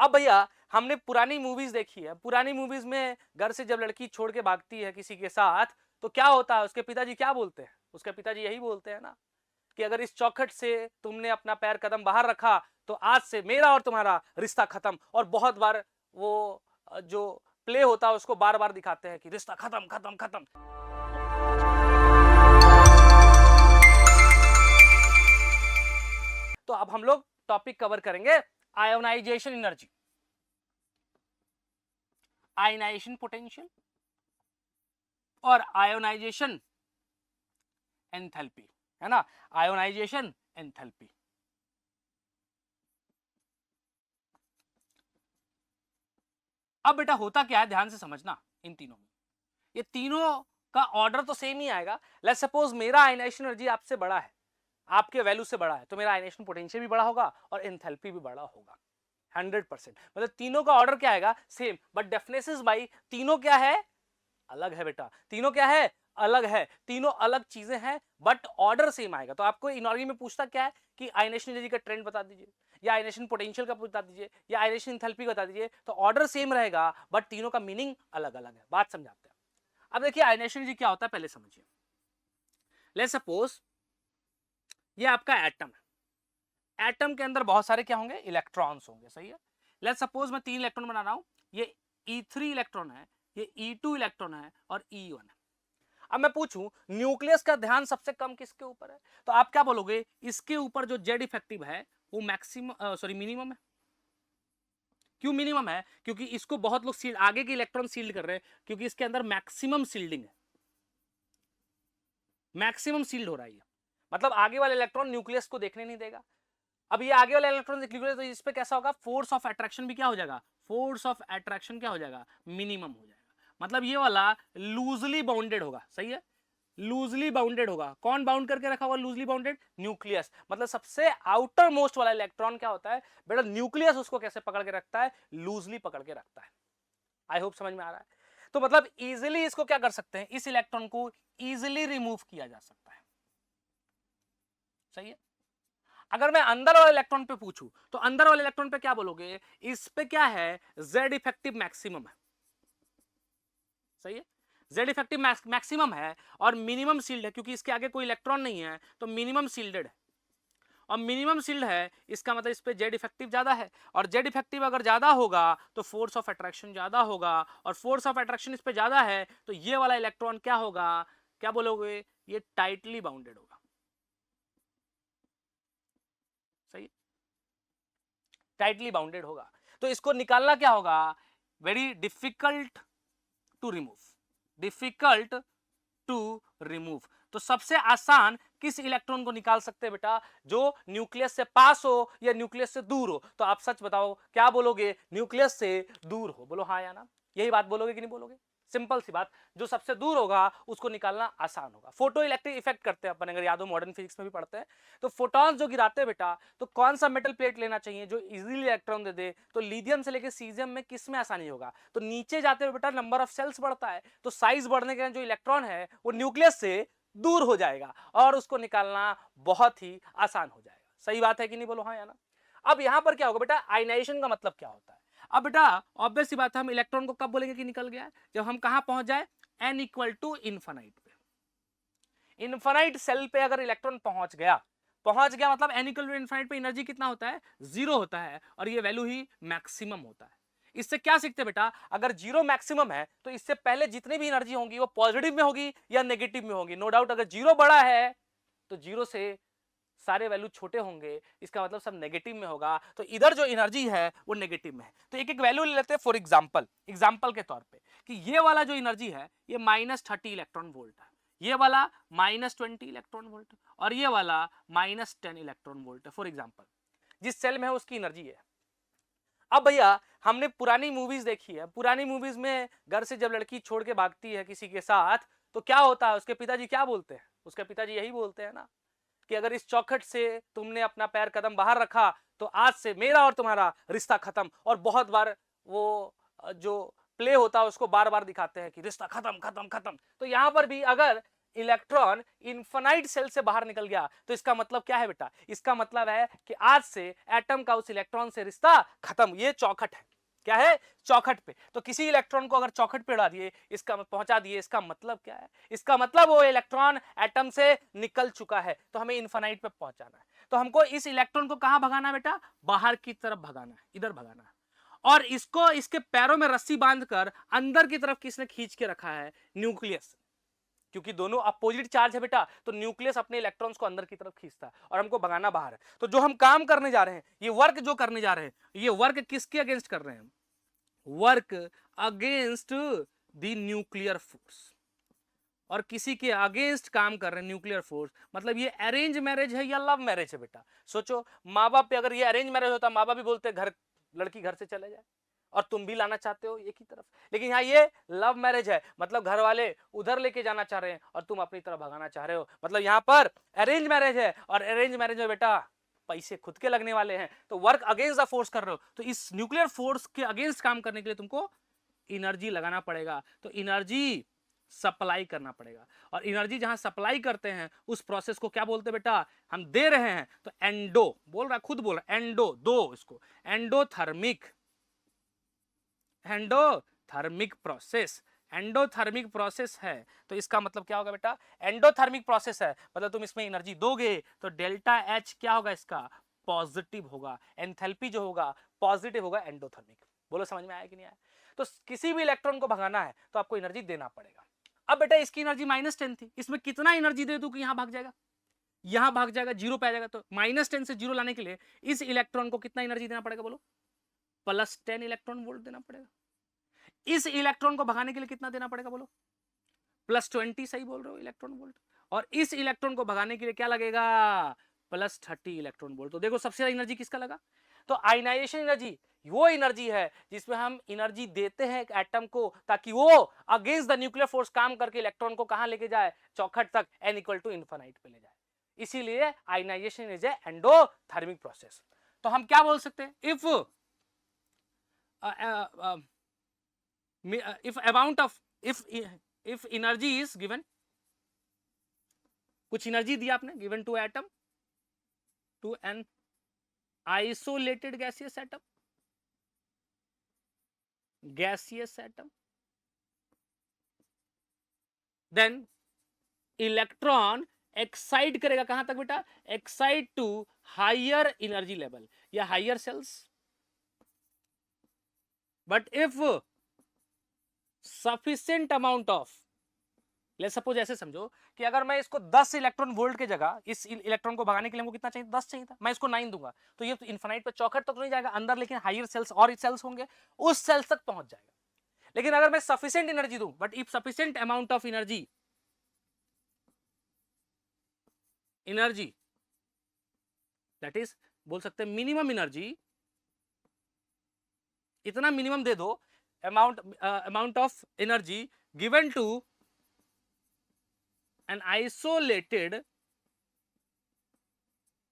अब भैया हमने पुरानी मूवीज देखी है। पुरानी मूवीज में घर से जब लड़की छोड़ के भागती है किसी के साथ, तो क्या होता है, उसके पिताजी क्या बोलते हैं? उसके पिताजी यही बोलते हैं ना कि अगर इस चौखट से तुमने अपना पैर कदम बाहर रखा तो आज से मेरा और तुम्हारा रिश्ता खत्म। और बहुत बार वो जो प्ले होता है उसको बार बार दिखाते हैं कि रिश्ता खत्म खत्म खत्म। तो अब हम लोग टॉपिक कवर करेंगे आयोनाइजेशन एनर्जी, आयनाइजेशन पोटेंशियल और आयोनाइजेशन एंथैल्पी, है ना। Ionisation enthalpy. अब बेटा होता क्या है, ध्यान से समझना। इन तीनों में, ये तीनों का ऑर्डर तो सेम ही आएगा। लेट्स सपोज मेरा आयनाइजेशन एनर्जी आपसे बड़ा है, आपके वैल्यू से बड़ा है, तो मेरा आयनाइजेशन पोटेंशियल भी बड़ा होगा और एंथैल्पी भी बड़ा होगा। 100%। मतलब तीनों का ऑर्डर क्या आएगा, सेम। बट डेफिनेशंस भाई तीनों क्या है, अलग है बेटा। तीनों क्या है, अलग है। तीनों अलग चीजें हैं बट ऑर्डर सेम आएगा। तो आपको इनऑर्गेनिक में पूछता क्या है कि आयनेशन एनर्जी का ट्रेंड बता दीजिए, या आयनेशन पोटेंशियल का बता दीजिए, या आयनेशन एंथैल्पी बता दीजिए, तो ऑर्डर सेम रहेगा बट तीनों का मीनिंग अलग अलग है। बात समझाते हैं। अब देखिए आयनेशन एनर्जी क्या होता है, पहले समझिए। लेट्स सपोज ये आपका एटम है। एटम के अंदर बहुत सारे क्या होंगे, इलेक्ट्रॉन्स होंगे, सही है। लेट्स सपोज मैं 3 इलेक्ट्रॉन बना रहा हूं। ये E3 इलेक्ट्रॉन है, ये E2 इलेक्ट्रॉन है और E1 है। अब मैं पूछूं न्यूक्लियस का ध्यान सबसे कम किसके ऊपर है, तो आप क्या बोलोगे, इसके ऊपर जो जेड इफेक्टिव है वो मैक्सिमम सॉरी मिनिमम है। क्यों मिनिमम है, क्योंकि इसको बहुत लोग सील्ड, आगे के इलेक्ट्रॉन सील्ड कर रहे हैं, क्योंकि इसके अंदर मैक्सिमम सील्डिंग है, मैक्सिमम सील्ड हो रहा है। मतलब आगे वाला इलेक्ट्रॉन न्यूक्लियस को देखने नहीं देगा। अब ये आगे वाला इलेक्ट्रॉन न्यूक्लियस, तो इस पे कैसा होगा, फोर्स ऑफ अट्रैक्शन भी क्या हो जाएगा, फोर्स ऑफ अट्रैक्शन क्या हो जाएगा, मिनिमम हो जाएगा। मतलब ये वाला लूजली बाउंडेड होगा, सही है। लूजली बाउंडेड होगा। कौन बाउंड करके रखा हुआ लूजली बाउंडेड, न्यूक्लियस। मतलब सबसे आउटर मोस्ट वाला इलेक्ट्रॉन क्या होता है बेटा, न्यूक्लियस उसको कैसे पकड़ के रखता है, लूजली पकड़ के रखता है। आई होप समझ में आ रहा है। तो मतलब इजिली इसको क्या कर सकते हैं, इस इलेक्ट्रॉन को इजिली रिमूव किया जा सकता है, सही है। अगर मैं अंदर वाले इलेक्ट्रॉन पे पूछूं तो अंदर वाले इलेक्ट्रॉन पे क्या बोलोगे, इस पे क्या है, जेड इफेक्टिव मैक्सिमम है, सही है। जेड इफेक्टिव मैक्सिमम है और मिनिमम सील्ड है, क्योंकि इसके आगे कोई इलेक्ट्रॉन नहीं है तो मिनिमम सील्डेड है। और मिनिमम सील्ड है इसका मतलब इस पे जेड इफेक्टिव ज्यादा है, और जेड इफेक्टिव अगर ज्यादा होगा तो फोर्स ऑफ अट्रैक्शन ज्यादा होगा, और फोर्स ऑफ अट्रैक्शन इस पे ज्यादा है तो ये वाला इलेक्ट्रॉन क्या होगा, क्या बोलोगे, ये टाइटली बाउंडेड होगा, सही। टाइटली बाउंडेड होगा। तो इसको निकालना क्या होगा, very difficult to remove, difficult to remove. तो सबसे आसान किस इलेक्ट्रॉन को निकाल सकते हैं बेटा, जो न्यूक्लियस से पास हो या न्यूक्लियस से दूर हो। तो आप सच बताओ क्या बोलोगे, न्यूक्लियस से दूर हो, बोलो हाँ या ना, यही बात बोलोगे कि नहीं बोलोगे। सिंपल सी बात, जो सबसे दूर होगा उसको निकालना आसान होगा। फोटो इलेक्ट्रिक इफेक्ट करते हैं अपन, अगर याद हो मॉडर्न फिजिक्स में भी पढ़ते हैं। तो फोटॉन्स जो गिराते हैं बेटा, तो कौन सा मेटल प्लेट लेना चाहिए जो इजीली इलेक्ट्रॉन दे दे, तो लिथियम से लेकर सीजियम में किस में आसानी होगा, तो नीचे जाते हुए बेटा नंबर ऑफ सेल्स बढ़ता है, तो साइज बढ़ने के जो इलेक्ट्रॉन है वो न्यूक्लियस से दूर हो जाएगा और उसको निकालना बहुत ही आसान हो जाएगा। सही बात है कि नहीं, बोलो हाँ या ना। अब यहां पर क्या होगा बेटा, आयनाइजेशन का मतलब क्या होता है। अब बेटा ऑब्वियस सी बात है, हम इलेक्ट्रॉन को कब बोलेंगे कि निकल गया, जब हम कहां पहुंच जाए, n इक्वल टू इन्फानाइट पे। इन्फानाइट सेल पे अगर इलेक्ट्रॉन पहुंच गया, मतलब n इक्वल टू इन्फानाइट पे एनर्जी कितना होता है, 0 होता है, और ये वैल्यू ही मैक्सिमम होता है। इससे क्या सीखते बेटा, अगर 0 मैक्सिमम है तो इससे पहले जितनी भी एनर्जी होगी वो पॉजिटिव में होगी या नेगेटिव में होगी। नो डाउट अगर 0 बड़ा है तो 0 से सारे वैल्यू छोटे होंगे, इसका मतलब सब नेगेटिव में होगा, तो इधर जो एनर्जी है वो नेगेटिव में है। तो एक एक वैल्यू ले लेते हैं फॉर एग्जांपल के तौर पे, कि ये वाला जो एनर्जी है ये -30 इलेक्ट्रॉन वोल्ट है, ये वाला -20 इलेक्ट्रॉन वोल्ट, और ये वाला -10 इलेक्ट्रॉन वोल्ट है फॉर एग्जांपल। जिस सेल में है उसकी एनर्जी है। अब भैया हमने पुरानी मूवीज देखी है। पुरानी मूवीज में घर से जब लड़की छोड़ के भागती है किसी के साथ, तो क्या होता है, उसके पिताजी क्या बोलते हैं, उसके पिताजी यही बोलते हैं ना कि अगर इस चौखट से तुमने अपना पैर कदम बाहर रखा तो आज से मेरा और तुम्हारा रिश्ता खत्म। और बहुत बार वो जो प्ले होता है उसको बार बार दिखाते हैं कि रिश्ता खत्म खत्म खत्म। तो यहां पर भी अगर इलेक्ट्रॉन इन्फिनाइट सेल से बाहर निकल गया, तो इसका मतलब क्या है बेटा? इसका मतलब है कि आज से एटम का उस इलेक्ट्रॉन से रिश्ता खत्म। ये चौखट है, क्या है? चौखट पे। तो किसी इलेक्ट्रॉन को अगर चौखट पे उड़ा दिए, इसका पहुंचा दिए, इसका मतलब क्या है? इसका मतलब वो इलेक्ट्रॉन एटम से निकल चुका है, तो हमें इन्फिनाइट पे पहुंचाना है। तो हमको इस इलेक्ट्रॉन को कहां भगाना है बेटा? बाहर की तरफ भगाना है, इधर भगाना है। और इसको इसके पैरों में रस्सी बांधकर अंदर की तरफ किसने खींच के रखा है? न्यूक्लियस। क्योंकि दोनों अपोजिट चार्ज है बेटा, तो न्यूक्लियस अपने इलेक्ट्रॉन्स को अंदर की तरफ खींचता है और हमको भगाना बाहर है। तो जो हम काम करने जा रहे हैं, ये वर्क जो करने जा रहे हैं, ये वर्क किसके अगेंस्ट कर रहे हैं? Work against the nuclear force. और किसी के अगेंस्ट काम कर रहे हैं न्यूक्लियर फोर्स, मतलब ये अरेंज मैरिज है या लव मैरिज है बेटा? सोचो, माँ बाप पे अगर ये अरेंज मैरिज होता, माँ बाप भी बोलते घर, लड़की घर से चले जाए, और तुम भी लाना चाहते हो एक ही तरफ। लेकिन यहाँ ये लव मैरिज है, मतलब घर वाले उधर लेके जाना चाह रहे हैं और तुम अपनी तरफ भगाना चाह रहे हो। मतलब यहाँ पर अरेंज मैरिज है, और अरेंज मैरिज में बेटा पैसे खुद के लगने वाले हैं, तो वर्क अगेंस्ट द फोर्स कर रहे हो। तो इस न्यूक्लियर फोर्स के अगेंस्ट काम करने के लिए तुमको एनर्जी लगाना पड़ेगा, तो एनर्जी सप्लाई करना पड़ेगा। और एनर्जी जहां सप्लाई करते हैं उस प्रोसेस को क्या बोलते हैं बेटा? हम दे रहे हैं, तो एंडो बोल रहा है, खुद बोल रहा है, एंडो दो इसको, endothermic, endothermic process. Endothermic process है, तो इसका मतलब क्या होगा बेटा? एंडोथर्मिक प्रोसेस है, मतलब तुम इसमें एनर्जी दोगे तो डेल्टा एच क्या होगा? इसका पॉजिटिव होगा, एंथैल्पी जो होगा पॉजिटिव होगा, एंडोथर्मिक। बोलो समझ में आया कि नहीं आया? तो किसी भी इलेक्ट्रॉन को भगाना है तो आपको एनर्जी देना पड़ेगा। अब बेटा इसकी एनर्जी -10 थी, इसमें कितना एनर्जी दे दूं कि यहां भाग जाएगा? यहां भाग जाएगा, जीरो पे आ जाएगा। तो -10 से जीरो लाने के लिए इस इलेक्ट्रॉन को कितना एनर्जी देना पड़ेगा? बोलो, +10 इलेक्ट्रॉन वोल्ट देना पड़ेगा। इस इलेक्ट्रॉन को भगाने के लिए कितना देना पड़ेगा? बोलो, +20, सही बोल रहे हो, इलेक्ट्रॉन वोल्ट। और इस इलेक्ट्रॉन को भगाने के लिए क्या लगेगा? +30 इलेक्ट्रॉन वोल्ट। तो देखो सबसे ज्यादा एनर्जी किसका लगा? तो आयनाइजेशन एनर्जी वो एनर्जी है जिसमें हम एनर्जी देते हैं एटम को, ताकि वो अगेंस्ट द न्यूक्लियर फोर्स काम करके इलेक्ट्रॉन को कहां लेके जाए? चौखट तक, n = इन्फिनाइट पे ले जाए। इसीलिए ionization is a endothermic process. तो हम क्या बोल सकते हैं? if amount of if energy is given, कुछ एनर्जी दिया आपने, given to atom, to an isolated gaseous atom, then electron excite करेगा कहां तक बेटा? Excite to higher energy level या higher shells. But if sufficient amount of, let's suppose ऐसे समझो कि अगर मैं इसको 10 इलेक्ट्रॉन वोल्ट की जगह इस इलेक्ट्रॉन को भगाने के लिए हमको कितना चाहिए? 10 चाहिए था, मैं इसको 9 दूंगा, तो ये तो इन्फिनाइट पे चौखट तक तो नहीं जाएगा अंदर, लेकिन हायर सेल्स और सेल्स होंगे, उस सेल्स तक पहुंच जाएगा। लेकिन अगर मैं सफिशिएंट एनर्जी दूं, but if sufficient amount of energy that is, बोल सकते हैं मिनिमम एनर्जी, इतना मिनिमम दे दो, amount of energy given to an isolated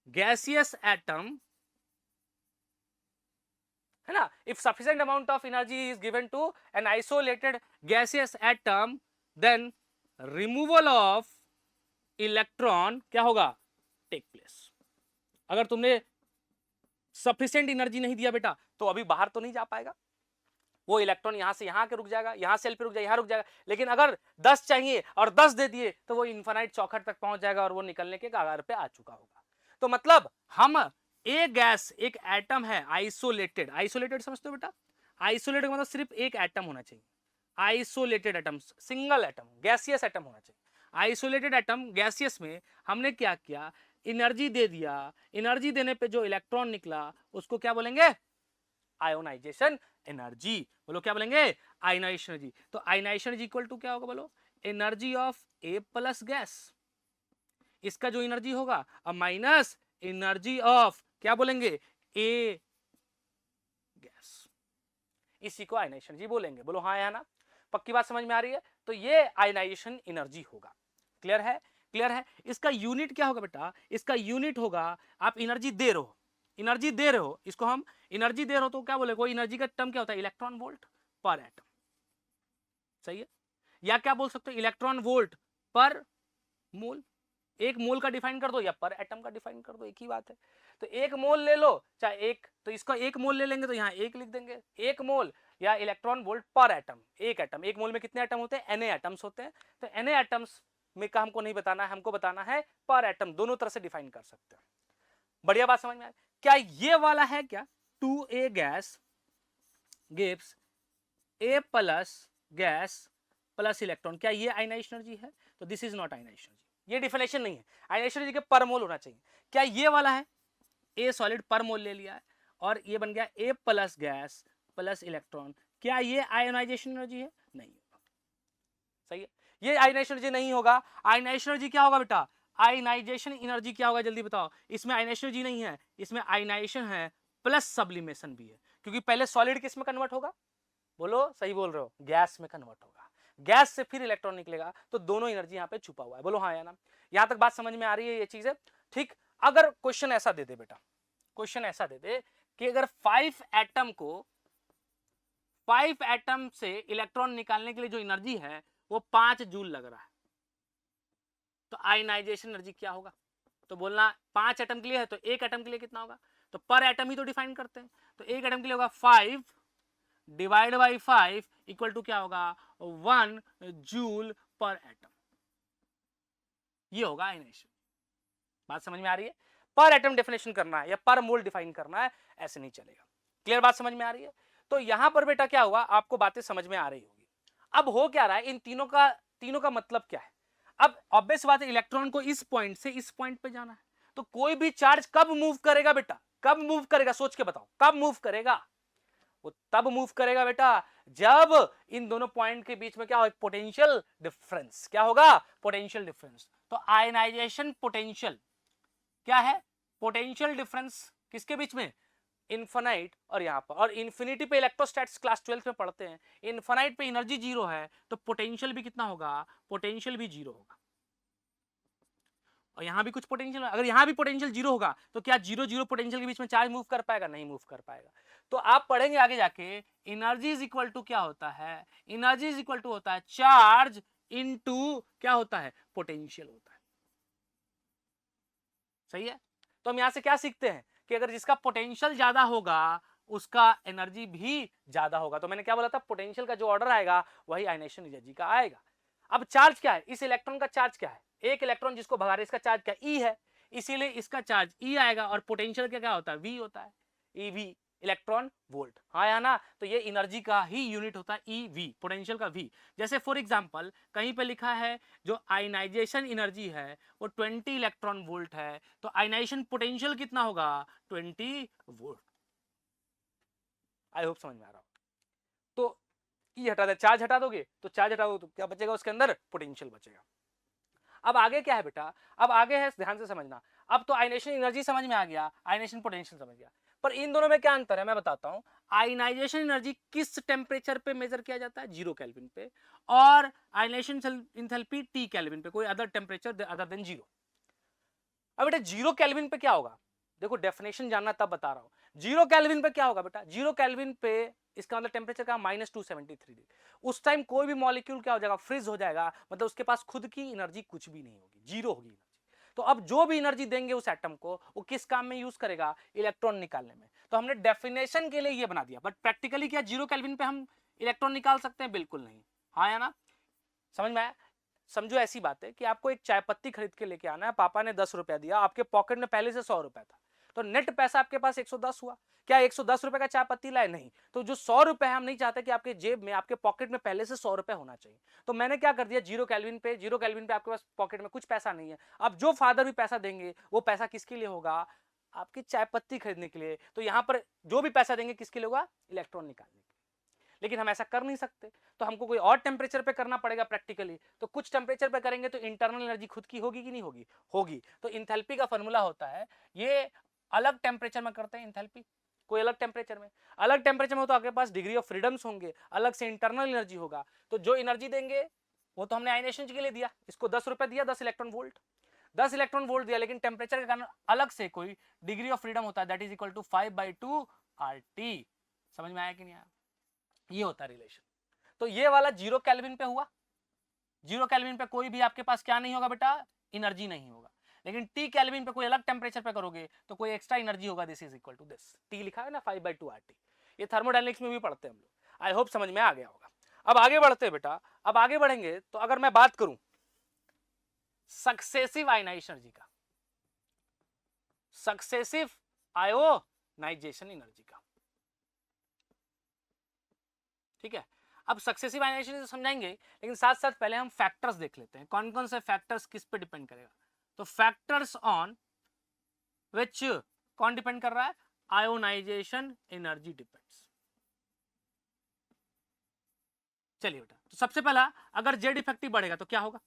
gaseous atom, है ना? if sufficient amount of energy is given to an isolated gaseous atom, then removal of electron क्या होगा? take place। अगर तुमने sufficient energy नहीं दिया बेटा, तो अभी बाहर तो नहीं जा पाएगा, वो इलेक्ट्रॉन यहां से यहां के रुक जाएगा, यहां सेल पे रुक जाएगा, यहां रुक जाएगा। लेकिन अगर 10 चाहिए और 10 दे दिए, तो वो इन्फिनाइट चौखट तक पहुंच जाएगा और वो निकलने के कगार पे आ चुका होगा। तो मतलब हम एक गैस, एक एटम है आइसोलेटेड, आइसोलेटेड समझते हो बेटा? आइसोलेटेड मतलब सिर्फ एक एटम होना चाहिए, isolated atom, single atom, gaseous atom होना चाहिए। आइसोलेटेड एटम गैसियस में हमने क्या किया? एनर्जी दे दिया, एनर्जी देने पे जो इलेक्ट्रॉन निकला उसको क्या बोलेंगे? Ionization energy. बोलो क्या बोलेंगे? Ionization energy. तो आयोनाइजेशन एनर्जी इक्वल टू क्या होगा? बोलो, energy of a plus gas, इसका जो एनर्जी होगा, अब माइनस एनर्जी ऑफ क्या बोलेंगे? ए गैस, इसी को आयोनाइजेशन एनर्जी बोलेंगे। बोलो हाँ या ना? पक्की बात समझ में आ रही है? तो ये आयोनाइजेशन एनर्जी होगा। क्लियर है? क्लियर है? इसका यूनिट क्या होगा बेटा? इसका यूनिट होगा, आप एनर्जी दे रहे हो, एनर्जी दे रहे हो, इसको हम एनर्जी दे रहे हो तो क्या बोले? कोई एनर्जी का टर्म क्या होता है? इलेक्ट्रॉन वोल्ट पर एटम, सही है? या क्या बोल सकते हो? इलेक्ट्रॉन वोल्ट पर मोल, एक मोल का डिफाइन कर दो या पर एटम का डिफाइन कर दो, एक ही बात है। तो एक मोल ले लो चाहे एक, तो इसका एक मोल ले लेंगे तो यहाँ एक लिख देंगे, एक मोल या इलेक्ट्रॉन वोल्ट पर एटम। एक एटम, एक मोल में कितने एटम होते हैं, Na एटम्स होते हैं। तो Na एटम्स में का हमको नहीं बताना है, हमको बताना है पर एटम, दोनों तरह से डिफाइन कर सकते हैं। बढ़िया बात समझ में आए? क्या ये वाला है क्या, 2A gas gives A plus gas plus electron, क्या ये आयनाइज्ड एनर्जी है? तो this is not ionised energy, ये डिफिनेशन नहीं है। आयनाइज्ड एनर्जी के पर मोल होना चाहिए। क्या ये वाला है, ए सॉलिड पर मोल ले लिया है और ये बन गया ए प्लस गैस प्लस इलेक्ट्रॉन, क्या ये आयोनाइजेशन एनर्जी है? नहीं होगा। सही है, ये आयनाइजेशन एनर्जी नहीं होगा। आयनाइजेशन एनर्जी क्या होगा बेटा, आयनाइजेशन एनर्जी क्या होगा जल्दी बताओ। इसमें आयनाइजेशन एनर्जी नहीं है, इसमें आयनाइजेशन है प्लस सब्लिमेशन भी है, क्योंकि पहले सॉलिड किस में कन्वर्ट होगा, बोलो सही बोल रहे हो, गैस में कन्वर्ट होगा, गैस से फिर इलेक्ट्रॉन निकलेगा, तो दोनों एनर्जी यहाँ पे छुपा हुआ है। बोलो हाँ या ना, यहां तक बात समझ में आ रही है ये चीजें? ठीक, अगर क्वेश्चन ऐसा दे दे बेटा, क्वेश्चन ऐसा दे दे कि अगर 5 एटम को 5 एटम से इलेक्ट्रॉन निकालने के लिए जो एनर्जी है वो 5 जूल लग रहा है, तो आयनाइजेशन एनर्जी क्या होगा? तो बोलना 5 एटम के लिए है तो एक एटम के लिए कितना होगा, तो पर एटम ही तो डिफाइन करते हैं, तो एक एटम के लिए होगा 5 डिवाइड बाई 5 इक्वल टू क्या होगा, 1 जूल पर एटम, ये होगा आयनाइजेशन। बात समझ में आ रही है? पर एटम डेफिनेशन करना है या पर मोल डिफाइन करना है, ऐसे नहीं चलेगा। क्लियर बात समझ में आ रही है? तो यहां पर बेटा क्या हुआ, आपको बातें समझ में आ रही होगी। अब हो क्या रहा है, इन तीनों का मतलब क्या है? अब ऑब्वियस बात है, इलेक्ट्रॉन को इस पॉइंट से इस पॉइंट पे जाना है, तो कोई भी चार्ज कब मूव करेगा बेटा, कब मूव करेगा, सोच के बताओ, कब मूव करेगा? वो तब मूव करेगा बेटा जब इन दोनों पॉइंट के बीच में क्या हो, एक पोटेंशियल डिफरेंस, क्या होगा, पोटेंशियल डिफरेंस। तो आयनाइजेशन पोटेंशियल क्या है, पोटेंशियल डिफरेंस किसके बीच में, इन्फिनाइट और यहां पर, और इन्फिनिटी पे इलेक्ट्रोस्टैटिक्स क्लास 12 में पढ़ते हैं, इन्फिनाइट पे एनर्जी जीरो है तो पोटेंशियल भी कितना होगा, पोटेंशियल भी जीरो होगा। और यहां भी कुछ पोटेंशियल, अगर यहां भी पोटेंशियल जीरो होगा तो क्या जीरो जीरो पोटेंशियल के बीच में चार्ज मूव कर पाएगा, नहीं मूव कर पाएगा। तो आप पढ़ेंगे आगे जाके, एनर्जी इज इक्वल टू क्या होता है, एनर्जी इज इक्वल टू होता है चार्ज इनटू क्या होता है, पोटेंशियल होता है। सही है, तो हम यहां से क्या सीखते हैं कि अगर जिसका पोटेंशियल ज्यादा होगा उसका एनर्जी भी ज्यादा होगा। तो मैंने क्या बोला था, पोटेंशियल का जो ऑर्डर आएगा वही आयनाइजेशन एनर्जी का आएगा। अब चार्ज क्या है, इस इलेक्ट्रॉन का चार्ज क्या है, एक इलेक्ट्रॉन जिसको भगा रहे, इसका चार्ज क्या, ई है, इसीलिए इसका चार्ज ई आएगा, और पोटेंशियल क्या होता है, वी होता है, ईवी, इलेक्ट्रॉन वोल्ट, हाँ या ना। तो ये एनर्जी का ही यूनिट होता है ईवी, पोटेंशियल का वी। जैसे फॉर एग्जांपल कहीं पे लिखा है जो आयनाइजेशन एनर्जी है वो 20 इलेक्ट्रॉन वोल्ट है, तो आयनाइजेशन पोटेंशियल कितना होगा, 20 वोल्ट। आई होप समझ में आ रहा हो। तो ई हटा दे, चार्ज हटा दोगे तो चार्ज हटा दो तो क्या बचेगा, उसके अंदर पोटेंशियल बचेगा। अब आगे क्या है बेटा, अब आगे है, ध्यान से समझना। अब तो आयनाइजेशन एनर्जी समझ में आ गया, आयनाइजेशन पोटेंशियल समझ गया, पर इन दोनों में क्या अंतर है मैं बताता हूं। आयनाइजेशन एनर्जी किस टेम्परेचर पे मेजर किया जाता है, 0 केल्विन पे, और आयनाइजेशन एंथैल्पी T केल्विन पे, कोई अदर टेम्परेचर अदर देन 0। अब बेटा 0 केल्विन पे क्या होगा, देखो डेफिनेशन जानना तब बता रहा हूं। 0 केल्विन पे क्या होगा बेटा, 0 केल्विन पे इसका मतलब टेम्परेचर का -273 डिग्री। उस टाइम कोई भी मॉलिक्यूल क्या हो जाएगा, फ्रीज हो जाएगा, मतलब उसके पास खुद की एनर्जी कुछ भी नहीं होगी, जीरो होगी एनर्जी। तो अब जो भी एनर्जी देंगे उस एटम को, वो किस काम में यूज करेगा, इलेक्ट्रॉन निकालने में। तो हमने डेफिनेशन के लिए ये बना दिया, बट प्रैक्टिकली क्या 0 केल्विन पे हम इलेक्ट्रॉन निकाल सकते हैं, बिल्कुल नहीं। हाँ या ना, समझ में आया? समझो ऐसी बात है कि आपको एक चाय पत्ती खरीद के लेके आना है, पापा ने 10 रुपया दिया, आपके पॉकेट में पहले से 100 रुपया था, तो नेट पैसा आपके पास 110 हुआ। क्या 110 रुपए का चाय पत्ती लाए, नहीं। तो जो 100 रुपए है हम नहीं चाहते कि आपके जेब में, आपके पॉकेट में पहले से 100 रुपए होना चाहिए। तो मैंने क्या कर दिया, 0 केल्विन पे, 0 केल्विन पे आपके पास पॉकेट में कुछ पैसा नहीं है। अब जो फादर भी पैसा देंगे वो पैसा किसके लिए होगा, आपकी चाय पत्ती खरीदने के लिए। तो यहां पर जो भी पैसा देंगे किसके लिए होगा, इलेक्ट्रॉन निकालने के लिए। लेकिन हम ऐसा कर नहीं सकते, तो हमको कोई और टेम्परेचर पे करना पड़ेगा प्रैक्टिकली। तो कुछ टेम्परेचर पे करेंगे तो इंटरनल एनर्जी खुद की होगी कि नहीं होगी, होगी। तो इंथैल्पी का फॉर्मूला होता है, ये अलग टेम्परेचर में करते हैं इंथैल्पी, कोई अलग टेम्परेचर में, अलग टेम्परेचर में हो तो आपके पास डिग्री ऑफ फ्रीडम्स होंगे, अलग से इंटरनल एनर्जी होगा। तो जो एनर्जी देंगे वो तो हमने आयनाइजेशन के लिए दिया, इसको 10 रुपए दिया, 10 इलेक्ट्रॉन वोल्ट, 10 इलेक्ट्रॉन वोल्ट दिया, लेकिन टेम्परेचर के कारण अलग से कोई डिग्री ऑफ फ्रीडम होता है, that is equal to 5/2 RT। समझ में आया कि नहीं आया, ये होता है रिलेशन। तो ये वाला 0 केल्विन पे हुआ, 0 केल्विन पे कोई भी आपके पास क्या नहीं होगा बेटा, एनर्जी नहीं होगा। लेकिन टी केल्विन पे कोई अलग टेम्परेचर पे करोगे तो कोई एक्स्ट्रा एनर्जी होगा, this is equal to this, T लिखा है ना 5/2 RT। ये थर्मोडायनेमिक्स में भी पढ़ते हैं हम लोग, आई होप समझ में आ गया होगा। अब आगे बढ़ते हैं बेटा, अब आगे बढ़ेंगे तो अगर मैं बात करूं सक्सेसिव आयनाइजेशन एनर्जी का, सक्सेसिव आयोनाइजेशन एनर्जी का, ठीक है। अब सक्सेसिव आयनाइजेशन समझाएंगे, लेकिन साथ साथ पहले हम फैक्टर्स देख लेते हैं, कौन कौन से फैक्टर्स किस पे डिपेंड करेगा। तो फैक्टर्स ऑन विच कौन डिपेंड कर रहा है, आयोनाइजेशन एनर्जी डिपेंड्स। चलिए बेटा, तो सबसे पहला अगर जेड इफेक्टिव बढ़ेगा तो क्या होगा,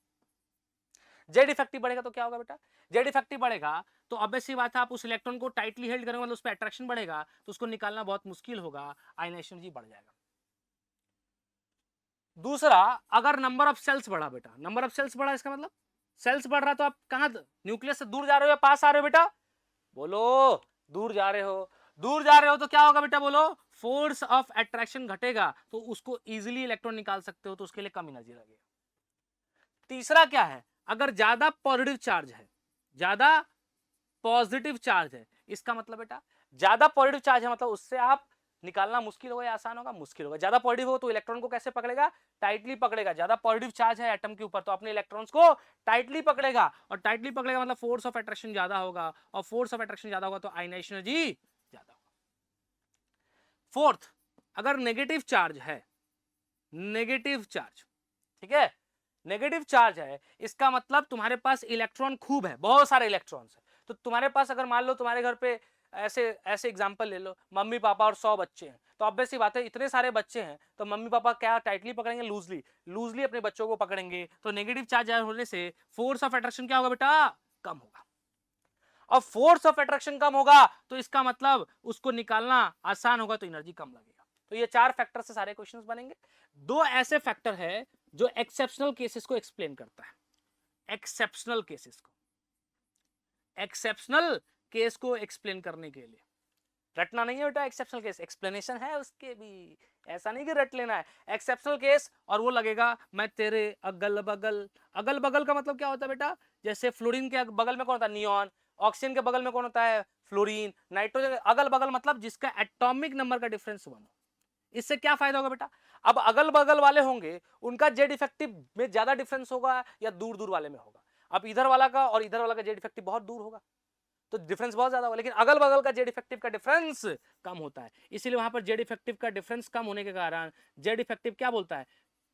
जेड इफेक्टिव बढ़ेगा तो क्या होगा बेटा, जेड इफेक्टिव बढ़ेगा तो ऑब्वियस सी बात है, आप उस इलेक्ट्रॉन को टाइटली हेल्ड करेंगे, मतलब उस पर अट्रैक्शन बढ़ेगा, तो उसको निकालना बहुत मुश्किल होगा, आयनाइजेशन एनर्जी बढ़ जाएगा। दूसरा, अगर नंबर ऑफ सेल्स बढ़ा बेटा, नंबर ऑफ सेल्स बढ़ा, इसका मतलब सेल्स बढ़ रहा तो आप कहां, न्यूक्लियस से दूर जा रहे हो या पास आ रहे हो बेटा, बोलो दूर जा रहे हो, दूर जा रहे हो तो क्या होगा बेटा, बोलो फोर्स ऑफ अट्रैक्शन घटेगा, तो उसको इजीली इलेक्ट्रॉन निकाल सकते हो, तो उसके लिए कम एनर्जी लगेगा। तीसरा क्या है, अगर ज्यादा पॉजिटिव चार्ज है, ज्यादा पॉजिटिव चार्ज है, इसका मतलब बेटा ज्यादा पॉजिटिव चार्ज है मतलब उससे आप निकालना मुश्किल होगा या आसान होगा, मुश्किल होगा। ज्यादा पॉजिटिव हो तो इलेक्ट्रॉन को कैसे पकड़ेगा, टाइटली पकड़ेगा, ज्यादा पॉजिटिव चार्ज है एटम के ऊपर तो अपने इलेक्ट्रॉन्स को टाइटली पकड़ेगा, और टाइटली पकड़ेगा मतलब फोर्स ऑफ अट्रैक्शन ज्यादा होगा, और फोर्स ऑफ अट्रैक्शन ज्यादा होगा तो आयनाइजेशन एनर्जी ज्यादा होगा। फोर्थ, अगर नेगेटिव चार्ज है, नेगेटिव चार्ज, ठीक है, नेगेटिव चार्ज है, इसका मतलब तुम्हारे पास इलेक्ट्रॉन खूब है, बहुत सारे इलेक्ट्रॉन्स है, तो तुम्हारे पास अगर मान लो तुम्हारे घर पे ऐसे ऐसे एग्जांपल ले लो, मम्मी पापा और 100 बच्चे हैं, तो ऑब्वियस सी बात है इतने सारे बच्चे हैं तो मम्मी पापा क्या टाइटली पकड़ेंगे, लूजली, लूजली अपने बच्चों को पकड़ेंगे, तो नेगेटिव चार्ज होने से फोर्स ऑफ अट्रैक्शन क्या होगा बेटा, कम होगा। और फोर्स ऑफ अट्रैक्शन कम होगा तो इसका मतलब उसको निकालना आसान होगा, तो एनर्जी कम लगेगा। तो ये 4 फैक्टर से सारे क्वेश्चंस बनेंगे। 2 ऐसे फैक्टर है जो एक्सेप्शनल केसेस को एक्सप्लेन करता है, एक्सेप्शनल केसेस को, एक्सेप्शनल केस को एक्सप्लेन करने के लिए रटना नहीं है बेटा, एक्सेप्शनल केस एक्सप्लेनेशन है उसके भी, ऐसा नहीं कि रट लेना है, एक्सेप्शनल केस, और वो लगेगा मैं तेरे अगल बगल, अगल बगल का मतलब क्या होता है बेटा, जैसे फ्लोरीन के बगल में कौन होता है, नियॉन, ऑक्सीजन के बगल में कौन होता है, फ्लोरीन, नाइट्रोजन, अगल बगल मतलब जिसका एटॉमिक नंबर का डिफरेंस 1 हो। इससे क्या फायदा होगा बेटा, अब अगल बगल वाले होंगे उनका जेड इफेक्टिव में ज्यादा डिफरेंस होगा या दूर दूर वाले में होगा, अब इधर वाला का और इधर वाला का जेड इफेक्टिव बहुत दूर होगा तो डिफरेंस बहुत ज्यादा होगा, लेकिन अगल बगल का जेड इफेक्टिव का डिफरेंस कम होता है, इसीलिए वहां पर जेड इफेक्टिव का डिफरेंस कम होने के कारण जेड इफेक्टिव क्या बोलता है,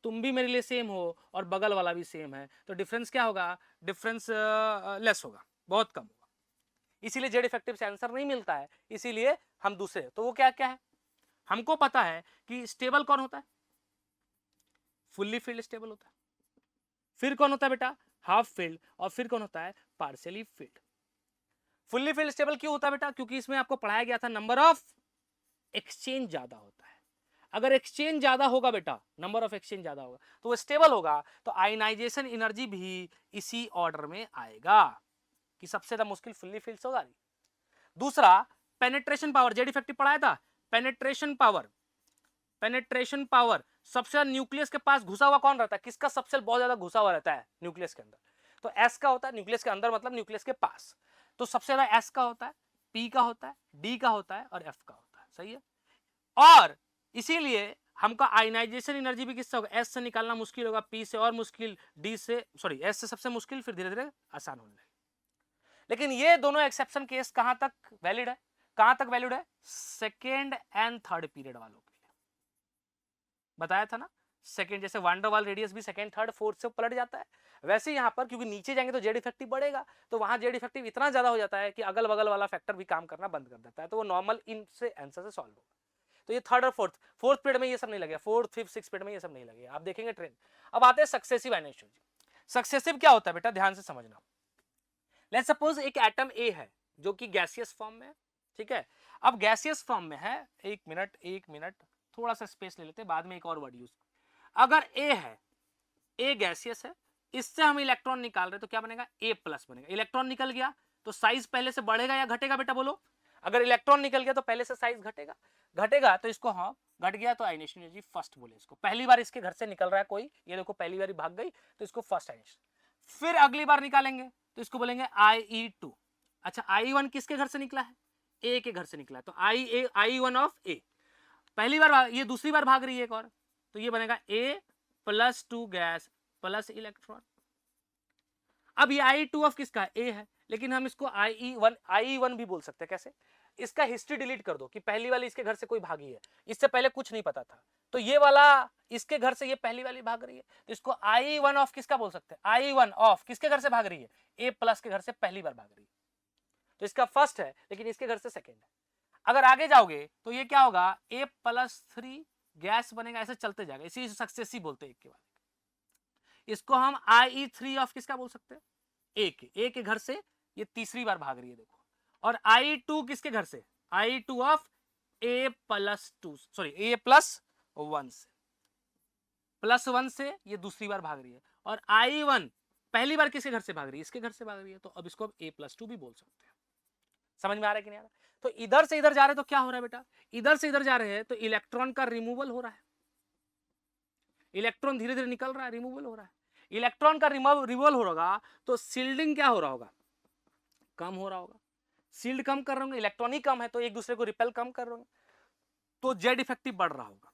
तुम भी मेरे लिए सेम हो और बगल वाला भी सेम है, तो डिफरेंस क्या होगा, डिफरेंस लेस होगा, बहुत कम होगा, इसीलिए जेड इफेक्टिव से आंसर नहीं मिलता है, इसीलिए हम दूसरे, तो वो क्या क्या है, हमको पता है कि स्टेबल कौन होता है, फुल्ली फील्ड स्टेबल होता है, फिर कौन होता है बेटा, हाफ फील्ड, और फिर कौन होता है, partially field. Fully field stable क्यों होता है बेटा, क्योंकि इसमें आपको पढ़ाया गया था नंबर ऑफ एक्सचेंज ज्यादा होता है, अगर एक्सचेंज ज्यादा होगा बेटा, नंबर ऑफ एक्सचेंज ज्यादा होगा तो वो स्टेबल होगा, तो आयनाइजेशन एनर्जी भी इसी ऑर्डर में आएगा कि सबसे ज्यादा मुश्किल फुल्ली फील्ड होगा। दूसरा, पेनिट्रेशन पावर, जेड इफेक्टिव पढ़ाया था, पेनिट्रेशन पावर, पेनिट्रेशन पावर सबसे ज्यादा न्यूक्लियस के पास घुसा हुआ कौन रहता है, किसका सबसे बहुत ज्यादा घुसा हुआ रहता है न्यूक्लियस के अंदर, तो एस का होता है, न्यूक्लियस के अंदर मतलब न्यूक्लियस के पास, तो सबसे ज्यादा एस का होता है, पी का होता है, डी का होता है और एफ का होता है, सही है। और इसीलिए हमका आयनाइजेशन एनर्जी भी किससे होगा, एस से निकालना मुश्किल होगा, पी से और मुश्किल, डी से, सॉरी एस से सबसे मुश्किल, फिर धीरे धीरे आसान होने लगेगा। लेकिन ये दोनों एक्सेप्शन केस कहां तक वैलिड है, कहां तक वैलिड है, सेकेंड एंड थर्ड पीरियड वालों के लिए बताया था ना, सेकेंड, जैसे वांडरवाल रेडियस भी सेकेंड थर्ड फोर्थ से पलट जाता है, वैसे यहाँ पर क्योंकि नीचे जाएंगे तो जेड इफेक्टिव बढ़ेगा, तो वहां जेड इफेक्टिव इतना ज्यादा हो जाता है कि अगल बगल वाला फैक्टर भी काम करना बंद कर देता है, तो वो नॉर्मल इन से आंसर से सॉल्व होगा। तो ये थर्ड और फोर्थ पीरियड में ये सब नहीं लगेगा, फोर्थ फिफ्थ सिक्स पीरियड में ये सब नहीं लगेगा, आप देखेंगे ट्रेंड। अब आते हैं सक्सेसिव आयनाइजेशन। सक्सेसिव क्या होता है बेटा, ध्यान से समझना, लेट्स सपोज एक एटम ए है जो कि गैसियस फॉर्म में है, ठीक है, अब गैसियस फॉर्म में है, एक मिनट थोड़ा सा स्पेस ले लेते हैं, बाद में एक और वर्ड यूज, अगर ए है, ए गैसियस है, इससे हम इलेक्ट्रॉन निकाल रहे हैं तो क्या बनेगा, ए प्लस बनेगा, इलेक्ट्रॉन निकल गया तो साइज पहले से बढ़ेगा या घटेगा बेटा बोलो, अगर इलेक्ट्रॉन निकल गया तो पहले से साइज घटेगा, घटेगा तो इसको हाँ घट गया तो आयनाइजेशन एनर्जी फर्स्ट बोले इसको, पहली बार इसके घर से निकल रहा है कोई, ये देखो पहली बार भाग गई तो इसको फर्स्ट आयनाइजेशन। फिर अगली बार निकालेंगे तो इसको बोलेंगे IE2। अच्छा I1 किसके घर से निकला है? ए के घर से निकला है, तो I1 ऑफ ए। पहली बार, ये दूसरी बार भाग रही है एक और, तो ये बनेगा A plus 2 gas plus electron. अब ये I2 ऑफ किसका है? ए है, लेकिन हम इसको IE1 भी बोल सकते हैं। कैसे? इसका हिस्ट्री डिलीट कर दो कि पहली वाली इसके घर से कोई भागी है, इससे पहले कुछ नहीं पता था, तो ये वाला इसके घर से ये पहली वाली भाग रही है, तो इसको I1 ऑफ किसका बोल सकते हैं? I1 ऑफ किसके घर से भाग रही है? A प्लस के घर से पहली बार भाग रही है, तो इसका फर्स्ट है, लेकिन इसके घर से सेकेंड है। अगर आगे जाओगे तो ये क्या होगा? A प्लस 3 गैस बनेगा, ऐसे चलते जाएगा, इसी सक्सेसिव बोलते हैं एक के बाद। इसको हम IE3 ऑफ किसका बोल सकते हैं? ए के घर से ये तीसरी बार भाग रही है, देखो। और I2 किसके घर से? I2 of A plus 2, sorry A plus 1 से, प्लस 1 से ये दूसरी बार भाग रही है। और I1 पहली बार किसके घर से भाग रही है? इसके घर से भाग रही है, तो अब इसको A प्लस 2 भी बोल सकते हैं। समझ में आ रहा है कि नहीं आ रहा? तो इधर से इधर जा रहे हैं तो क्या हो रहा है बेटा? इधर से इधर जा रहे हैं तो इलेक्ट्रॉन का रिमूवल हो रहा है, इलेक्ट्रॉन धीरे धीरे निकल रहा है, रिमूवल हो रहा है। इलेक्ट्रॉन का रिमूवल हो रहा तो सील्डिंग क्या हो रहा होगा? कम हो रहा होगा। सील्ड कम कर रहे होंगे, इलेक्ट्रॉन ही कम है, तो एक दूसरे को रिपेल कम कर रहे होंगे, तो जेड इफेक्टिव बढ़ रहा होगा।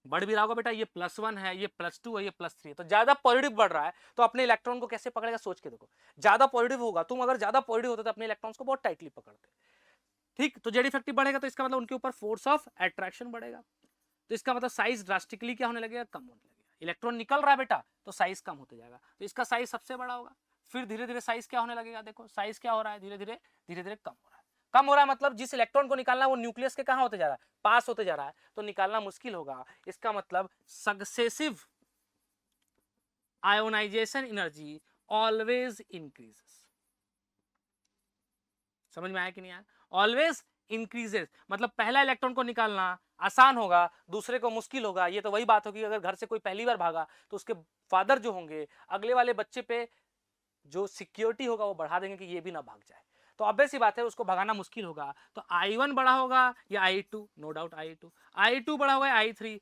बढ़ भी रहा होगा बेटा, ये +1 है, ये +2 है, ये +3 है, तो ज्यादा पॉजिटिव बढ़ रहा है, तो अपने इलेक्ट्रॉन को कैसे पकड़ेगा? सोच के देखो। ज्यादा पॉजिटिव होगा, तुम अगर ज्यादा पॉजिटिव होते तो अपने इलेक्ट्रॉन्स को बहुत टाइटली पकड़ते। ठीक, तो जेड इफेक्टिव बढ़ेगा, तो इसका मतलब उनके ऊपर फोर्स ऑफ अट्रैक्शन बढ़ेगा, तो इसका मतलब साइज ड्रास्टिकली क्या होने लगेगा? कम होने लगेगा। इलेक्ट्रॉन निकल रहा है बेटा, तो साइज कम होते जाएगा, तो इसका साइज सबसे बड़ा होगा। फिर धीरे धीरे साइज क्या होने लगेगा? देखो साइज क्या हो रहा है, धीरे धीरे कम हो रहा है। कम हो रहा है मतलब जिस इलेक्ट्रॉन को निकालना वो न्यूक्लियस के कहां होते जा रहा है? पास होते जा रहा है, तो निकालना मुश्किल होगा। इसका मतलब successive ionization energy always increases. समझ में आया कि नहीं आया? ऑलवेज इंक्रीजेस मतलब पहला इलेक्ट्रॉन को निकालना आसान होगा, दूसरे को मुश्किल होगा। ये तो वही बात होगी, अगर घर से कोई पहली बार भागा तो उसके फादर जो होंगे अगले वाले बच्चे पे जो सिक्योरिटी होगा वो बढ़ा देंगे कि ये भी ना भाग जाए, तो ऑब्वियस सी बात है उसको भगाना मुश्किल होगा। तो I1 बड़ा होगा या I2? नो डाउट I2 बड़ा होगा या I3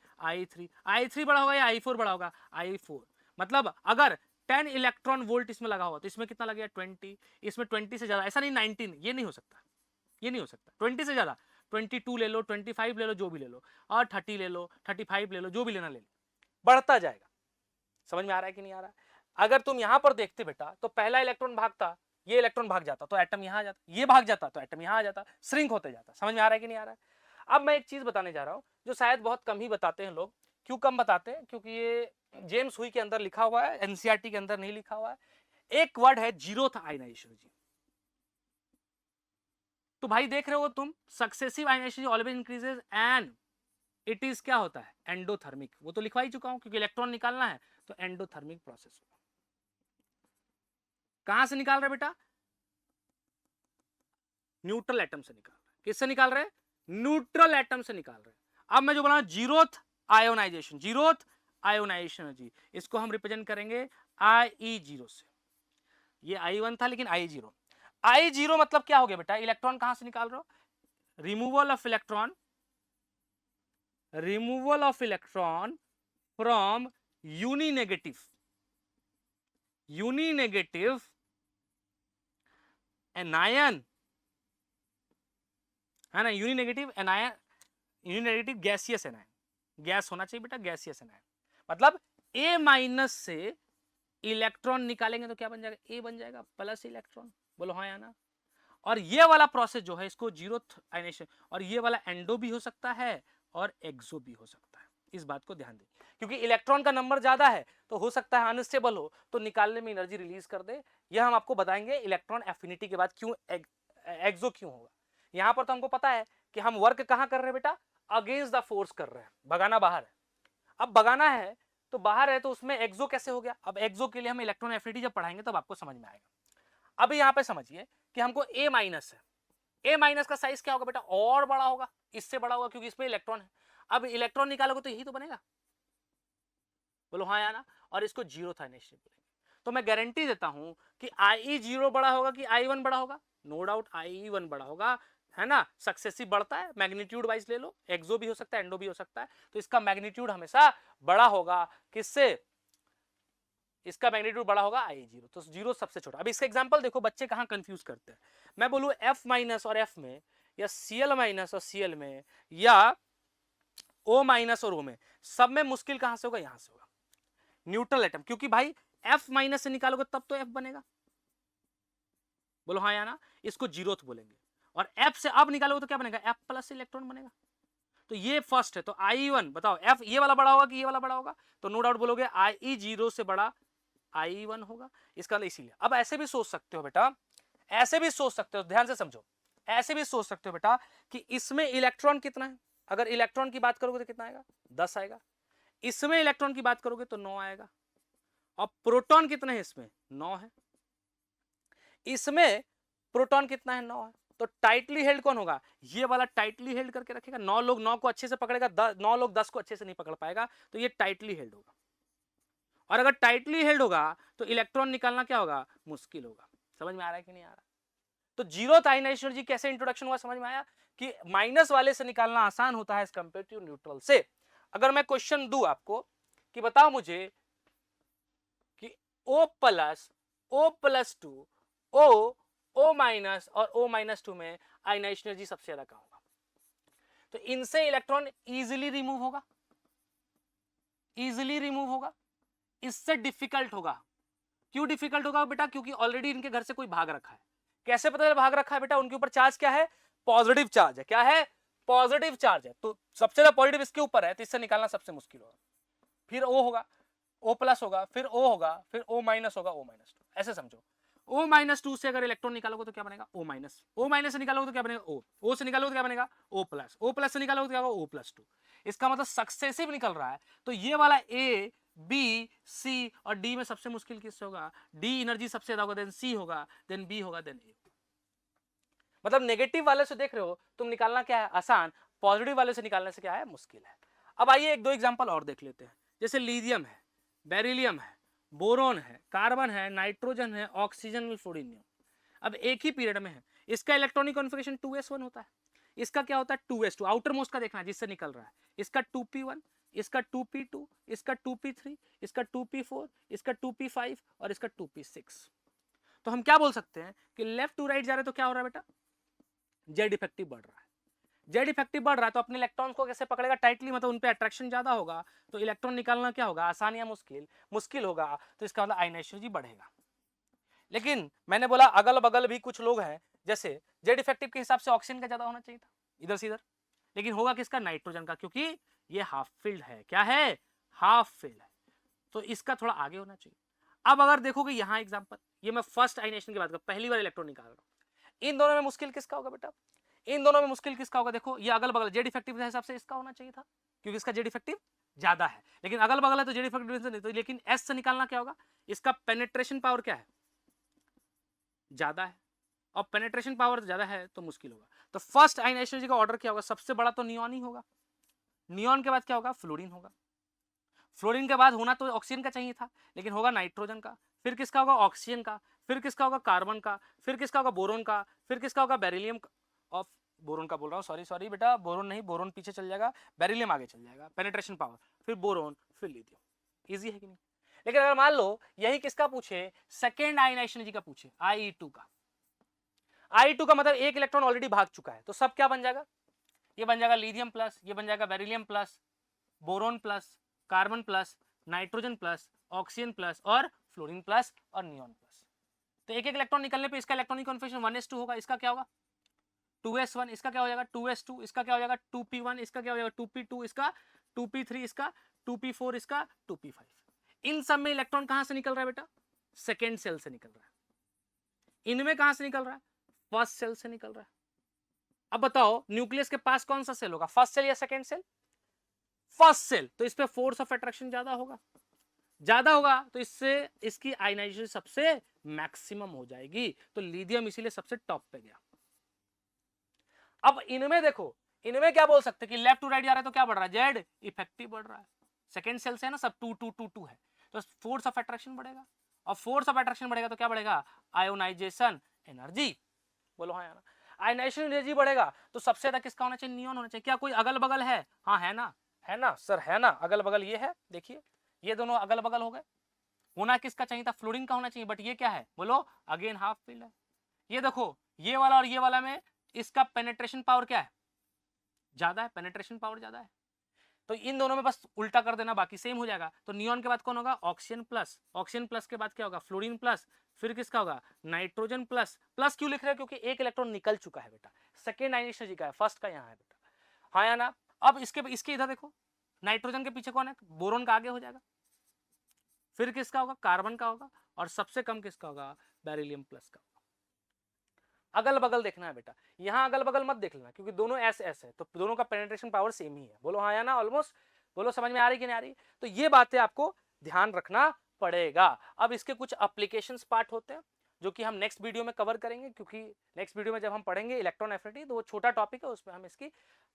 बड़ा होगा या I4 बड़ा होगा? I4। मतलब अगर 10 इलेक्ट्रॉन वोल्ट इसमें लगा हुआ तो इसमें कितना लगेगा? 20। इसमें 20 से ज्यादा, ऐसा नहीं 19, ये नहीं हो सकता, ये नहीं हो सकता। 20 से ज्यादा 22 ले लो, 25 ले लो, जो भी ले लो, और 30 ले लो, 35 ले लो, जो भी लेना ले लो, बढ़ता जाएगा। समझ में आ रहा है कि नहीं आ रहा है? अगर तुम यहां पर देखते बेटा तो पहला इलेक्ट्रॉन भागता, ये इलेक्ट्रॉन भाग जाता तो एटम यहां आ जाता, ये भाग जाता तो एटम यहां आ जाता, श्रिंक होते जाता। समझ में आ रहा है कि नहीं आ रहा है? अब मैं एक चीज बताने जा रहा हूं जो शायद बहुत कम ही बताते हैं लोग। क्यों कम बताते हैं? क्योंकि ये जेम्स हुई के अंदर लिखा हुआ है, एनसीईआरटी के अंदर नहीं लिखा हुआ है। एक वर्ड है जीरोथ आयनाइजेशन। तो भाई देख रहे हो तुम, successive ionization always increases and it is क्या होता है? एंडोथर्मिक। वो तो लिखवा ही चुका हूं, क्योंकि इलेक्ट्रॉन निकालना है तो एंडोथर्मिक प्रोसेस होगा। कहां से निकाल रहे बेटा? न्यूट्रल एटम से निकाल रहे। किससे निकाल रहे? न्यूट्रल एटम से निकाल रहे। अब मैं जो बोला जीरोथ आयोनाइजेशन, जीरोथ आयोनाइजेशन जी, इसको हम रिप्रेजेंट करेंगे IE0 से। ये I1 था लेकिन I0। I0 मतलब क्या हो गया बेटा? इलेक्ट्रॉन कहां से निकाल रहे हो? Removal of electron, removal of electron from uninegative anion, है ना? Uninegative anion, uninegative gaseous anion, gas होना चाहिए बेटा, गैसियस एनायन। मतलब A माइनस से इलेक्ट्रॉन निकालेंगे तो क्या बन जाएगा? A बन जाएगा प्लस इलेक्ट्रॉन। बोलो हाँ या ना? और ये वाला प्रोसेस जो है इसको जीरोथ आयनेशन, और ये वाला एंडो भी हो सकता है और एक्सो भी हो सकता है। इस बात को ध्यान दें, क्योंकि इलेक्ट्रॉन का नंबर ज्यादा है तो हो सकता है अनस्टेबल हो, तो निकालने में एनर्जी रिलीज कर दे। यह हम आपको बताएंगे इलेक्ट्रॉन एफिनिटी के बाद क्यों एक्सो क्यों होगा। यहां पर तो हमको पता है कि हम वर्क कहां कर रहे हैं बेटा? अगेंस्ट द फोर्स कर रहे हैं, भगाना बाहर है। अब भगाना है तो बाहर है, तो उसमें एक्सो कैसे हो गया? अब एक्सो के लिए हम इलेक्ट्रॉन एफिनिटी जब पढ़ाएंगे तब आपको समझ में आएगा। अब यहाँ पे समझिए कि हमको A माइनस है, A माइनस का साइज क्या होगा बेटा? और बड़ा होगा, इससे बड़ा होगा, क्योंकि इसमें इलेक्ट्रॉन है। अब इलेक्ट्रॉन निकालोगे तो यही तो बनेगा। बोलो हाँ या ना? और इसको जीरो था बोलेंगे। तो मैं गारंटी देता हूं कि IE0 बड़ा होगा कि I1 बड़ा होगा? नो डाउट IE1 बड़ा होगा, है ना? सक्सेसिव बढ़ता है, मैग्नीट्यूड वाइज ले लो, एक्सो भी हो सकता है, एंडो भी हो सकता है, तो इसका मैग्नीट्यूड हमेशा बड़ा होगा। किससे? इसका मैग्नीट्यूड बड़ा होगा I0, तो 0 सबसे छोटा। अब इसका एग्जांपल देखो, बच्चे कहां कंफ्यूज करते हैं। मैं बोलूं F माइनस और F में, या Cl माइनस और Cl में, या O माइनस और O में, सब में मुश्किल कहां से होगा, यहां से होगा, न्यूट्रल एटम, क्योंकि भाई F माइनस से निकालोगे तब तो F बनेगा, बोलो हाँ या ना, इसको जीरोथ बोलेंगे। और F से अब निकालोगे तो क्या बनेगा, F प्लस इलेक्ट्रॉन बनेगा। तो ये फर्स्ट है, तो I1 बताओ F ये वाला बड़ा होगा कि ये वाला बड़ा होगा, तो नो डाउट बोलोगे I0 से बड़ा I1 होगा, इसका इसीलिए। अब ऐसे भी सोच सकते हो बेटा, ऐसे भी सोच सकते हो, ध्यान से समझो, ऐसे भी सोच सकते हो बेटा कि इसमें इलेक्ट्रॉन कितना है, अगर इलेक्ट्रॉन की बात करोगे तो कितना आएगा, 10 आएगा। इसमें इलेक्ट्रॉन की बात करोगे तो 9 आएगा। और प्रोटॉन कितने हैं इसमें, 9 है। इसमें प्रोटॉन कितना है, 9 है। तो टाइटली हेल्ड कौन होगा, ये वाला टाइटली हेल्ड करके रखेगा, 9 लोग 9 को अच्छे से पकड़ेगा, 9 लोग 10 को अच्छे से नहीं पकड़ पाएगा, तो ये टाइटली हेल्ड होगा। और अगर टाइटली हेल्ड होगा तो इलेक्ट्रॉन निकालना क्या होगा, मुश्किल होगा। समझ में आ रहा है कि नहीं आ रहा। तो जीरोथ आयनाइजेशन एनर्जी कैसे इंट्रोडक्शन हुआ, समझ में आया कि माइनस वाले से निकालना आसान होता है एज कंपेयर टू न्यूट्रल से। अगर मैं क्वेश्चन दूं आपको कि बताओ मुझे कि O+2 O माइनस और O-2 में आयनाइजेशन एनर्जी सबसे ज्यादा कहां होगा, तो इनसे इलेक्ट्रॉन इजीली रिमूव होगा, इजीली रिमूव होगा, इससे डिफिकल्ट होगा। क्यों डिफिकल्ट होगा बेटा, क्योंकि ऑलरेडी इनके घर से कोई भाग रखा है। कैसे पता चला भाग रखा है बेटा, उनके ऊपर चार्ज क्या है, पॉजिटिव चार्ज है। क्या है, पॉजिटिव चार्ज है, तो सबसे ज्यादा पॉजिटिव इसके ऊपर है, तो इससे निकालना सबसे मुश्किल होगा। फिर O होगा, O+ होगा, फिर O होगा, फिर O- होगा, O-2, ऐसे समझो। O-2 से अगर इलेक्ट्रॉन निकालोगे तो क्या बनेगा, O-, से निकालोगे तो क्या बनेगा, O से निकालोगे तो क्या बनेगा, O+, से निकालोगे तो क्या होगा, O+2। इसका मतलब सक्सेसिव निकल रहा है। तो ये वाला A, B, C और D में सबसे मुश्किल किससे होगा, D एनर्जी सबसे ज्यादा होगा, देन C होगा, देन B होगा, देन A। मतलब नेगेटिव वाले से देख रहे हो तुम, निकालना क्या है आसान, पॉजिटिव वाले से निकालने से क्या है, मुश्किल है। अब आइए एक दो एग्जांपल और देख लेते हैं। जैसे लिथियम है, बेरिलियम है, बोरोन है, कार्बन है, नाइट्रोजन है, ऑक्सीजन, फ्लोरीनियम। अब एक ही पीरियड में है, इसका इलेक्ट्रॉनिक कॉन्फ़िगरेशन 2s1 होता है, इसका क्या होता है 2s2, आउटर मोस्ट का देखना है जिससे निकल रहा है, इसका 2p1, इसका 2p2, इसका 2p3, इसका 2p4, इसका 2p5 और इसका 2p6। तो हम क्या बोल सकते हैं कि लेफ्ट टू राइट जा रहे हैं तो क्या हो रहा है बेटा, जेड इफेक्टिव बढ़ रहा है। जेड इफेक्टिव बढ़ रहा है तो अपने इलेक्ट्रॉन को कैसे पकड़ेगा, टाइटली, मतलब उन पे अट्रैक्शन ज्यादा होगा, तो इलेक्ट्रॉन निकालना क्या होगा, आसान या मुश्किल, मुश्किल होगा, तो इसका मतलब आयनाइजेशन एनर्जी बढ़ेगा। लेकिन मैंने बोला अगल बगल भी कुछ लोग हैं, जैसे जेड इफेक्टिव के हिसाब से ऑक्सीजन का ज्यादा होना चाहिए था, इधर से इधर, लेकिन होगा किसका, नाइट्रोजन का, क्योंकि ये हाफ फील्ड है। क्या है, हाफ फील्ड है, तो इसका थोड़ा आगे होना चाहिए। अब अगर देखोगे यहाँ एग्जांपल, ये मैं फर्स्ट आयनाइजेशन की बात कर, पहली बार इलेक्ट्रॉन निकाल रहा हूँ, इन दोनों में मुश्किल किसका होगा बेटा, इन दोनों में मुश्किल किसका होगा, देखो ये अगल बगल, जेड इफेक्टिव के हिसाब से इसका होना चाहिए था, क्योंकि इसका जेड इफेक्टिव ज्यादा है, लेकिन अगल बगल है तो जेड इफेक्टिव नहीं, तो लेकिन एस से निकालना क्या होगा, इसका पेनिट्रेशन पावर क्या है, ज्यादा है, और पेनिट्रेशन पावर ज्यादा है तो मुश्किल होगा। तो फर्स्ट आयनाइजेशन एनर्जी का ऑर्डर क्या होगा, सबसे बड़ा तो नियॉन ही होगा, नियॉन के बाद क्या होगा, फ्लोरीन होगा, फ्लोरीन के बाद होना तो ऑक्सीजन का चाहिए था, लेकिन होगा नाइट्रोजन का, फिर किसका होगा, ऑक्सीजन का, फिर किसका होगा, कार्बन का, फिर किसका होगा, बोरोन का, फिर किसका होगा, बेरिलियम ऑफ, बोरोन का बोल रहा हूँ, सॉरी सॉरी बेटा, बोरोन नहीं, बोरोन पीछे चल जाएगा, बेरिलियम आगे चल जाएगा, पेनिट्रेशन पावर, फिर बोरोन, फिर लिथियम। इजी है कि नहीं। लेकिन अगर मान लो यही किसका पूछे, सेकेंड आयनाइजेशन एनर्जी का पूछे, I2 का, I2 का मतलब एक इलेक्ट्रॉन ऑलरेडी भाग चुका है, तो सब क्या बन जाएगा, ये बन जाएगा लिथियम प्लस, ये बन जाएगा beryllium plus, boron plus, carbon plus, nitrogen plus, oxygen plus और फ्लोरीन प्लस और नियॉन प्लस। तो एक एक इलेक्ट्रॉन निकलने पे इसका इलेक्ट्रॉनिक कॉन्फिगरेशन 1s2 होगा, इसका क्या होगा 2s1, इसका क्या हो जाएगा 2s2, इसका क्या हो जाएगा 2p1, इसका क्या हो जाएगा 2p2, इसका 2p3, इसका 2p4, इसका 2p5। इन सब में इलेक्ट्रॉन कहां से निकल रहा है बेटा, सेकेंड सेल से निकल रहा है। इनमें कहां से निकल रहा है, फर्स्ट सेल से निकल रहा है। अब बताओ न्यूक्लियस के पास कौन सा सेल होगा, फर्स्ट सेल या सेकेंड सेल, फर्स्ट सेल, तो इस पे फोर्स ऑफ अट्रैक्शन ज्यादा होगा, ज्यादा होगा तो इससे इसकी आयनाइजेशन सबसे मैक्सिमम हो जाएगी, तो लिथियम इसीलिए सबसे टॉप पे गया। अब इनमें देखो, इनमें क्या बोल सकते कि लेफ्ट टू राइट जा रहा है तो क्या बढ़ रहा है, जेड इफेक्टिव बढ़ रहा है, सेकेंड सेल से है ना सब 2 2 2 2 है, तो फोर्स ऑफ अट्रैक्शन बढ़ेगा, और फोर्स ऑफ अट्रैक्शन बढ़ेगा तो क्या बढ़ेगा, आयोनाइजेशन एनर्जी, बोलो हाँ यार, आयनाइजेशन एनर्जी बढ़ेगा तो सबसे ज्यादा किसका होना चाहिए, नियॉन होना चाहिए। क्या कोई अगल बगल है, हाँ है ना, है ना सर, है ना, अगल बगल ये है, देखिए ये दोनों अगल बगल हो गए, होना किसका चाहिए था, फ्लोरीन का होना चाहिए, बट ये क्या है बोलो, अगेन हाफ फील्ड है। ये देखो ये वाला और ये वाला में इसका पेनिट्रेशन पावर क्या है, ज्यादा है, पेनिट्रेशन पावर ज्यादा है, तो इन दोनों में बस उल्टा कर देना, बाकी सेम हो जाएगा। तो नियॉन के बाद कौन होगा, ऑक्सीजन प्लस, ऑक्सीजन प्लस के बाद क्या होगा, फ्लोरीन प्लस, फिर किसका होगा, नाइट्रोजन प्लस। प्लस क्यों लिख रहे हैं, क्योंकि एक इलेक्ट्रॉन निकल चुका है बेटा, सेकेंड आयनिक एनर्जी का है, फर्स्ट का यहाँ है बेटा, हाँ या ना। अब इसके इधर देखो, नाइट्रोजन के पीछे कौन है, बोरोन का आगे हो जाएगा, फिर किसका होगा, कार्बन का होगा, और सबसे कम किसका होगा, बेरिलियम प्लस का। अगल बगल देखना है बेटा, यहाँ अगल बगल मत देख लेना, क्योंकि दोनों एस एस है, तो दोनों का पेनिट्रेशन पावर सेम ही है, बोलो हाँ या ना, ऑलमोस्ट, बोलो समझ में आ रही कि नहीं आ रही। तो ये बातें आपको ध्यान रखना पड़ेगा। अब इसके कुछ एप्लीकेशंस पार्ट होते हैं जो कि हम नेक्स्ट वीडियो में कवर करेंगे, क्योंकि नेक्स्ट वीडियो में जब हम पढ़ेंगे इलेक्ट्रॉन एफिनिटी, तो वो छोटा टॉपिक है, उसमें हम इसकी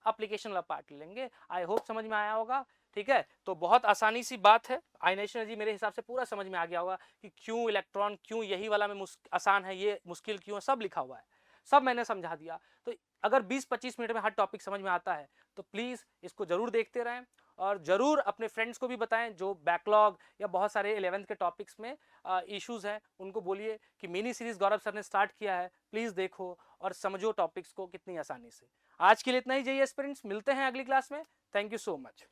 एप्लीकेशन वाला पार्ट लेंगे। आई होप समझ में आया होगा, ठीक है। तो बहुत आसानी सी बात है, आयनाइजेशन एनर्जी मेरे हिसाब से पूरा समझ में आ गया होगा कि क्यों इलेक्ट्रॉन, क्यों यही वाला में आसान है, ये मुश्किल क्यों है, सब लिखा हुआ है, सब मैंने समझा दिया। तो अगर 20-25 मिनट में हर टॉपिक समझ में आता है तो प्लीज़ इसको जरूर देखते रहें, और जरूर अपने फ्रेंड्स को भी बताएं जो बैकलॉग या बहुत सारे 11th के टॉपिक्स में इश्यूज हैं, उनको बोलिए कि मिनी सीरीज गौरव सर ने स्टार्ट किया है, प्लीज़ देखो और समझो टॉपिक्स को कितनी आसानी से। आज के लिए इतना ही, जाइए एस्पिरेंट्स, मिलते हैं अगली क्लास में। Thank you so much.